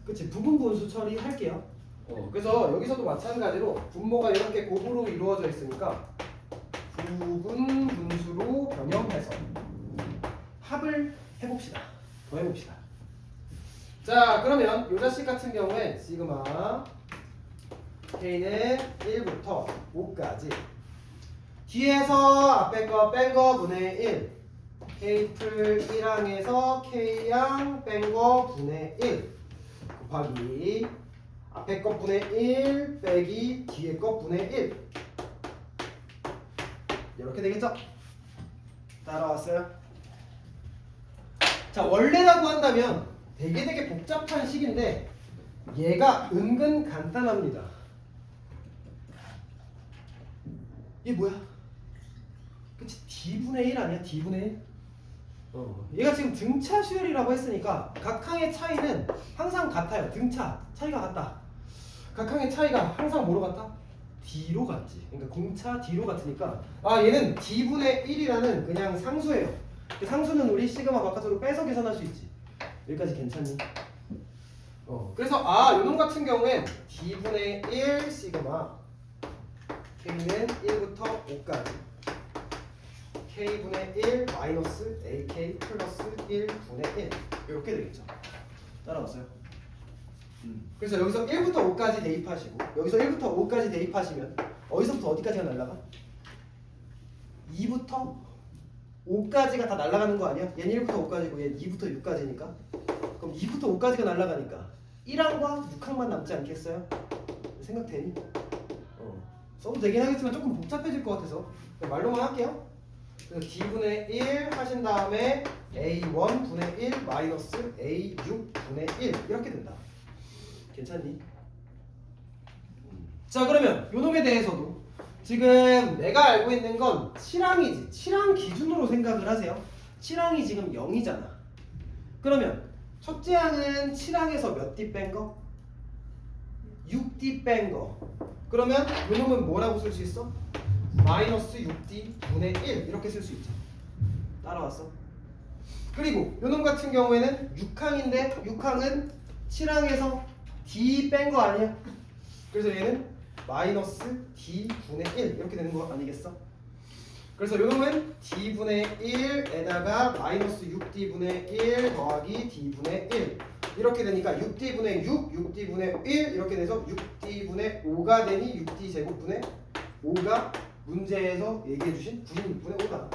그치, 부분분수 처리할게요. 그래서 여기서도 마찬가지로 분모가 이렇게 곱으로 이루어져 있으니까 부분분수로 변형해서 합을 해봅시다. 더해봅시다. 자, 그러면 요 자식 같은 경우엔 시그마 K는 1부터 5까지 뒤에서 앞에 거 뺀 거 분의 1 K 풀 1항에서 K양 뺀 거 분의 1 곱하기 앞에 거 분의 1 빼기 뒤에 거 분의 1 이렇게 되겠죠? 따라왔어요? 자, 원래라고 한다면 되게 복잡한 식인데 얘가 은근 간단합니다. 이게 뭐야? 그치? D분의 1 아니야? D분의 1? 얘가 지금 등차 수열이라고 했으니까 각 항의 차이는 항상 같아요. 등차 차이가 같다. 각 항의 차이가 항상 뭐로 같다? D로 같지. 그러니까 공차 D로 같으니까 얘는 D분의 1이라는 그냥 상수예요. 그 상수는 우리 시그마 바깥으로 빼서 계산할 수 있지. 여기까지 괜찮니? 그래서 요놈 같은 경우엔 D분의 1 시그마 K는 1부터 5까지 K분의 1 마이너스 AK 플러스 1분의 1 이렇게 되겠죠. 따라왔어요? 그래서 여기서 1부터 5까지 대입하시고 여기서 1부터 5까지 대입하시면 어디서부터 어디까지가 날라가? 2부터 5까지가 다 날아가는 거 아니야? 얘는 1부터 5까지고 얘는 2부터 6까지니까 그럼 2부터 5까지가 날아가니까 1항과 6항만 남지 않겠어요? 생각되니? 써도 되긴 하겠지만 조금 복잡해질 것 같아서 말로만 할게요. 그래서 D분의 1 하신 다음에 A1 분의 1 마이너스 A6 분의 1 이렇게 된다. 괜찮니? 자, 그러면 요놈에 대해서도 지금 내가 알고 있는 건 7항이지. 7항 기준으로 생각을 하세요. 7항이 지금 0이잖아. 그러면 첫째 항은 7항에서 몇 D 뺀 거? 6D 뺀 거. 그러면 요놈은 뭐라고 쓸 수 있어? 마이너스 6D 분의 1 이렇게 쓸 수 있죠. 따라왔어? 그리고 요놈 같은 경우에는 6항인데 6항은 7항에서 D 뺀 거 아니야? 그래서 얘는 마이너스 D 분의 1 이렇게 되는 거 아니겠어? 그래서 요놈은 D분의 1에다가 마이너스 6D분의 1 더하기 D분의 1 이렇게 되니까 6D분의 6, 6D분의 1 이렇게 돼서 6D분의 5가 되니 6D 제곱분의 5가 문제에서 얘기해주신 96분의 5다.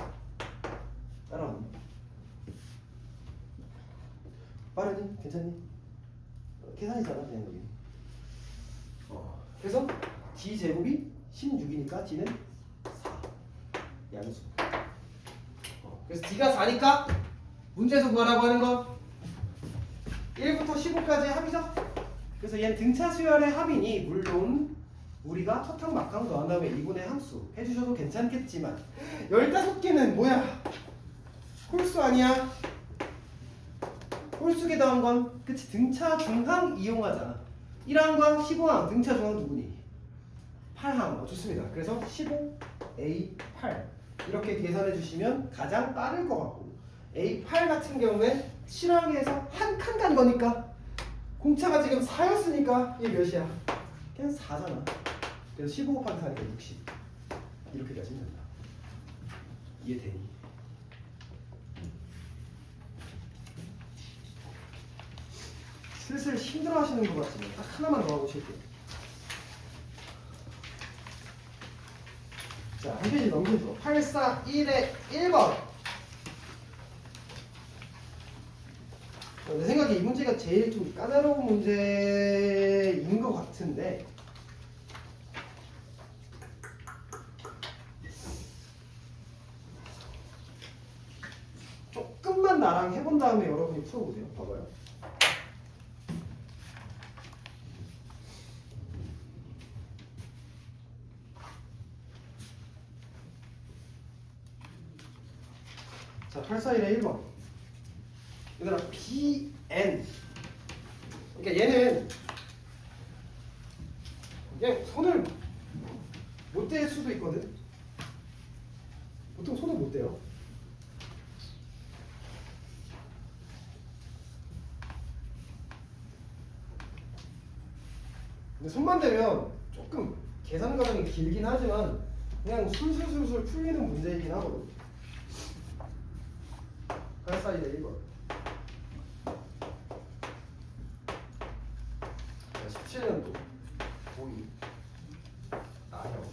따라오니? 빠르니? 괜찮니? 계산이잖아 그냥 여기. 그래서 D 제곱이 16이니까 D는 4 양수. 그래서 D가 4니까 문제에서 구하라고 하는 건 1부터 15까지 합이죠. 그래서 얘는 등차 수열의 합이니 물론 우리가 첫항 막항 더한 다음에 2분의 함수 해주셔도 괜찮겠지만 15개는 뭐야? 홀수 아니야? 홀수계 더한 건 그치 등차 중항 이용하잖아. 1항과 15항 등차 중항 누구니? 8항. 좋습니다. 그래서 15A8 이렇게 계산해 주시면 가장 빠를 것 같고 A8 같은 경우에 7항에서 한 칸 간 거니까 공차가 지금 4였으니까 이게 몇이야? 그냥 4잖아. 그래서 15 곱하기 4니까 60 이렇게 가시면 된다. 이해되니? 슬슬 힘들어 하시는 것 같지만 딱 하나만 더 하고 쉴게요. 자, 한 페이지 넘겨줘. 841의 1번. 내 생각에 이 문제가 제일 좀 까다로운 문제인 것 같은데 조금만 나랑 해본 다음에 여러분이 풀어보세요. 봐봐요. 자, 841의 1번. 얘들아, BN. 그러니까 얘는 그냥 손을 못 댈 수도 있거든. 보통 손을 못 대요. 근데 손만 대면 조금 계산 과정이 길긴 하지만 그냥 술술술술 풀리는 문제이긴 하거든. 841의 1번. 17년도 고2 나형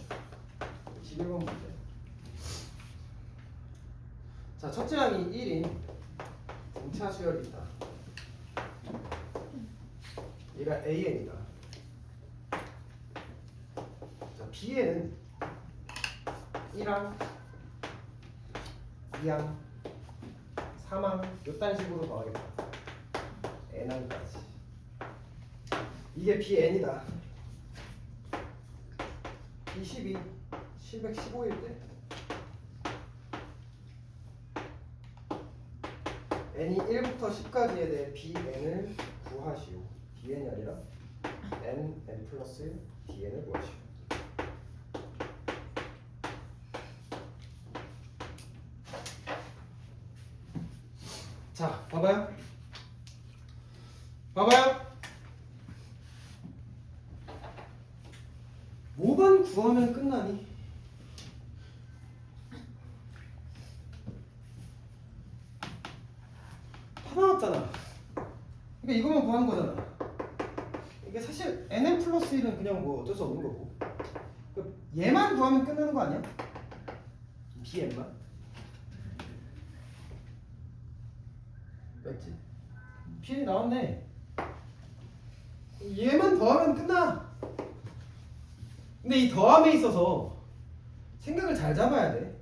21번 문제. 자, 첫째 항이 1인 등차 수열이 있다. 얘가 AN이다. 자, B에는 1항, 2항, 3항 요딴 식으로 더하겠다. N항까지. 이게 BN이다. B12, 715일 때 N이 1부터 10까지에 대해 BN을 구하시오. BN이 아니라 N 플러스 BN을 구하시오. 자, 봐봐요. 봐봐요. 뭐만 구하면 끝나니? 다 나왔잖아. 그러니까 이거만 구하는 거잖아. 이게 사실 NN 플러스 1은 그냥 뭐 어쩔 수 없는 거고. 얘만 구하면 끝나는 거 아니야? BN만. 맞지? BN이 나왔네. 얘만 더하면 끝나. 근데 이 더함에 있어서 생각을 잘 잡아야 돼.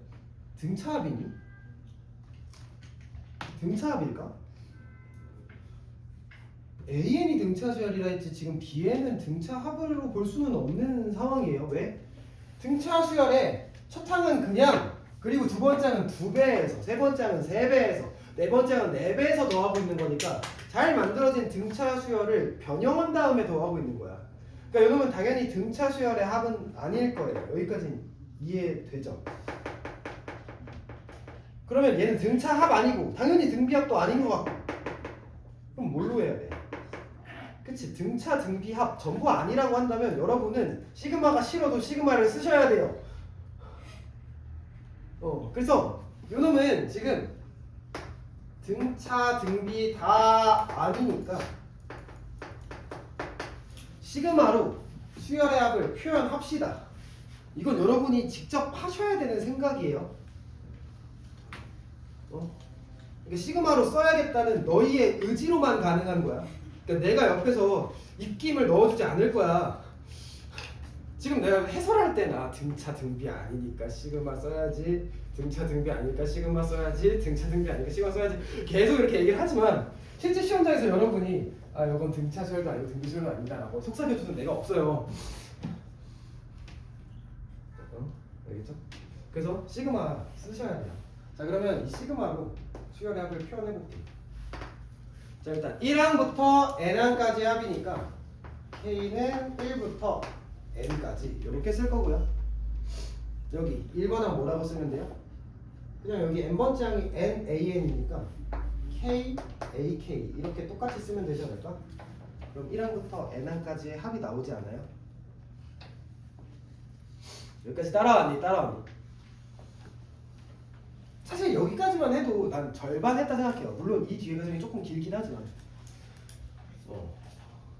등차합이니? 등차합일까? AN이 등차수열이라 했지 지금 BN은 등차합으로 볼 수는 없는 상황이에요. 왜? 등차수열에 첫 항은 그냥, 그리고 두 번째 항은 2배에서, 세 번째 항은 3배에서, 네 번째 항은 4배에서 더하고 있는 거니까 잘 만들어진 등차수열을 변형한 다음에 더하고 있는 거야. 그러니까 여러분 당연히 등차수열의 합은 아닐 거예요. 여기까지 이해되죠? 그러면 얘는 등차합 아니고 당연히 등비합도 아닌 것 같고 그럼 뭘로 해야 돼? 그치? 등차 등비합 전부 아니라고 한다면 여러분은 시그마가 싫어도 시그마를 쓰셔야 돼요. 그래서 요놈은 지금 등차 등비 다 아니니까 시그마로 수열의 합을 표현합시다. 이건 여러분이 직접 하셔야 되는 생각이에요. 그러니까 시그마로 써야겠다는 너희의 의지로만 가능한 거야. 그러니까 내가 옆에서 입김을 넣어주지 않을 거야. 지금 내가 해설할 때나 등차 등비 아니니까 시그마 써야지, 등차 등비 아니니까 시그마 써야지, 등차 등비 아니니까 시그마 써야지 계속 이렇게 얘기를 하지만 실제 시험장에서 여러분이 이건 등차 수열도 아니고 등비 수열도 아니다 라고 속삭여주는 애가 없어요. 알겠죠? 그래서 시그마 쓰셔야 돼요. 자 그러면 이 시그마로 수열의 합을 표현해 볼게요. 자 일단 1항부터 n항까지 합이니까 k는 1부터 n까지 이렇게 쓸 거고요. 여기 1번항 뭐라고 쓰면 돼요? 그냥 여기 n번째 항이 nan이니까 k, ak 이렇게 똑같이 쓰면 되지 않을까? 그럼 1항부터 n항까지의 합이 나오지 않아요? 여기까지 따라왔니? 따라왔니? 사실 여기까지만 해도 난 절반 했다 생각해요. 물론 이 뒤에 과정이 조금 길긴 하지만.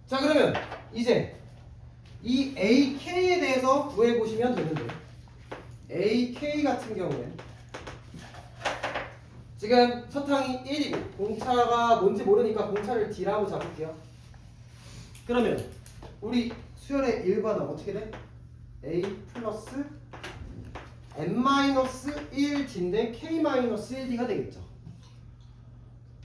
자 그러면 이제 이 AK에 대해서 구해보시면 되는데 AK 같은 경우엔 지금 첫 항이 1이고 공차가 뭔지 모르니까 공차를 D라고 잡을게요. 그러면 우리 수열의 일반은 어떻게 돼? A 플러스 n-1D인데 k-1D가 되겠죠.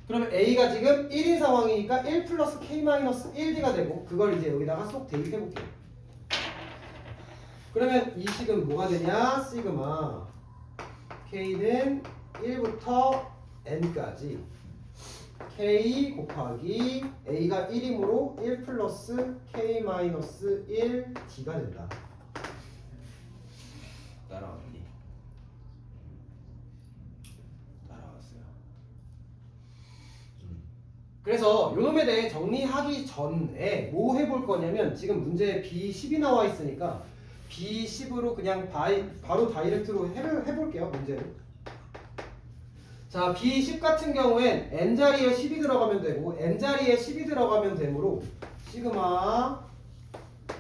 그러면 A가 지금 1인 상황이니까 1 플러스 k-1D가 되고 그걸 이제 여기다가 쏙 대입해 볼게요. 그러면 이 식은 뭐가 되냐? 시그마 k는 1부터 n까지 k 곱하기 a가 1이므로 1 플러스 k-1D가 된다. 따라왔니? 따라왔어요. 그래서 요놈에 대해 정리하기 전에 뭐 해볼 거냐면 지금 문제에 B10이 나와 있으니까 B10으로 그냥 바로 다이렉트로 해볼게요. 문제를. 자 B10 같은 경우엔 n자리에 10이 들어가면 되고 n자리에 10이 들어가면 되므로 시그마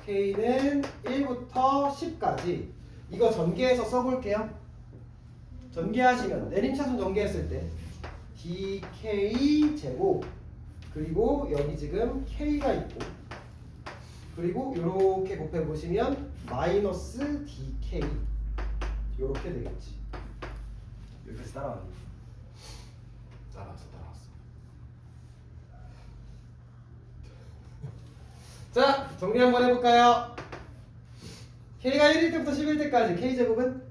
k는 1부터 10까지 이거 전개해서 써볼게요. 전개하시면 내림차순 전개했을 때 dk 제곱 그리고 여기 지금 k가 있고 그리고 이렇게 곱해보시면 마이너스 dk 이렇게 되겠지. 여기까지 따라왔니? 따라왔어. 자 정리 한번 해볼까요? k가 1일 때부터 10일 때까지 k제곱은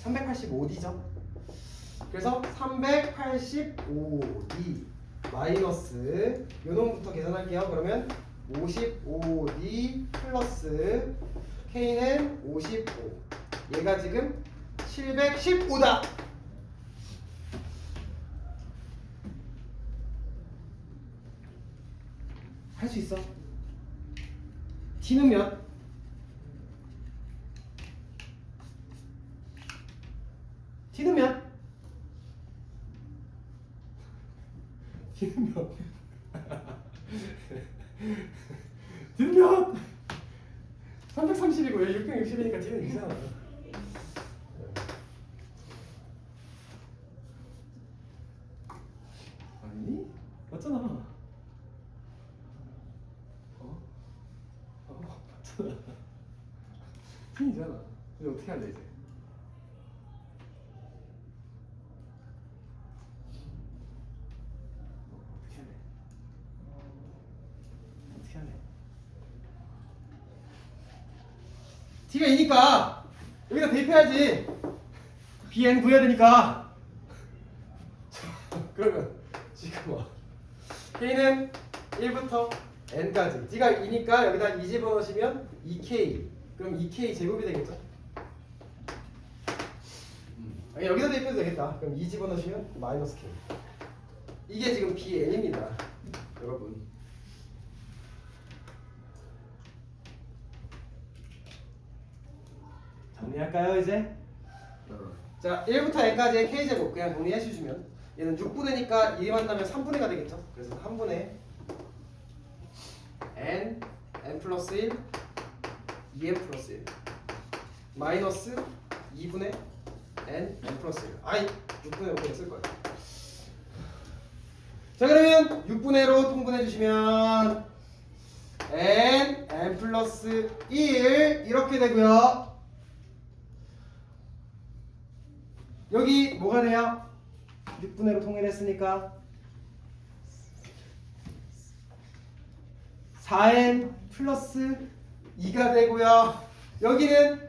385D죠. 그래서 385D 마이너스 요놈부터 계산할게요. 그러면 55D 플러스 K는 55 얘가 지금 715다. 할 수 있어. T는 몇? T는 몇? T는 몇? T는 몇? 330이고 얘 660이니까 T는 6이잖아. 아니니? 맞잖아. 맞잖아. T이잖아. 이제 어떻게 할래 이제? 어떻게 할래? T가 2니까 여기다 대입해야지. BN 구해야 되니까. 그러면 지금 와. K는 1부터 n까지. T가 2니까 여기다 2 집어넣으시면 2K. 그럼 2K 제곱이 되겠죠? 아니, 여기다 대입해도 되겠다. 그럼 2 집어넣으시면 마이너스 K. 이게 지금 BN입니다. 여러분. 정리할까요 이제? 자 1부터 n까지의 k제곱 그냥 정리해 주시면 얘는 6분의니까 1이 만나면 3분의가 되겠죠. 그래서 3분의 n 플러스 1 2n 플러스 1 마이너스 2분의 n 플러스 1 아이 6분의 5를 쓸 거예요. 자 그러면 6분의로 통분해 주시면 n 플러스 1 이렇게 되고요. 여기 뭐가 돼요? 6분의로 통일했으니까 4n 플러스 2가 되고요. 여기는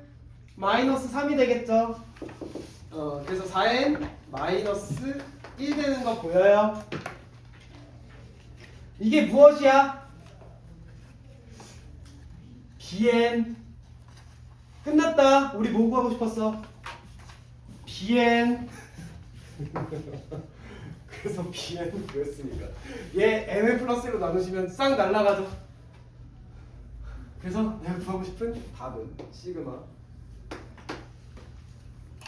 마이너스 3이 되겠죠. 그래서 4n 마이너스 1 되는 거 보여요? 이게 무엇이야? bn. 끝났다. 우리 뭐 구하고 싶었어? bn. 그래서 bn 구했으니까 얘 n을 플러스로 나누시면 싹 날라가죠. 그래서 내가 구하고 싶은 답은 시그마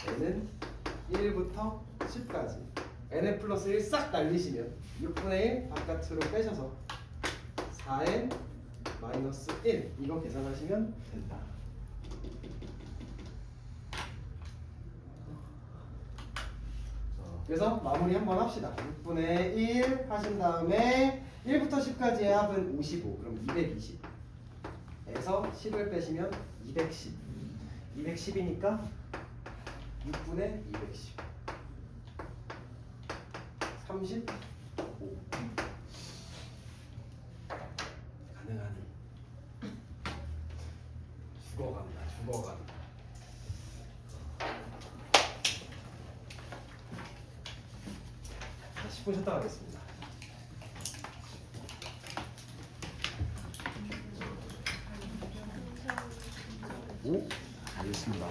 n은 1부터 10까지 n의 플러스 1 싹 날리시면 6분의 1 바깥으로 빼셔서 4n 마이너스 1 이거 계산하시면 된다. 그래서 마무리 한번 합시다. 6분의 1 하신 다음에 1부터 10까지의 합은 55 그럼 220 에서 10을 빼시면 210 210이니까 6분의 210 35 가능하니 죽어간다 죽어간다. 자, 10분 쉬었다 가겠습니다. 오? 알겠습니다.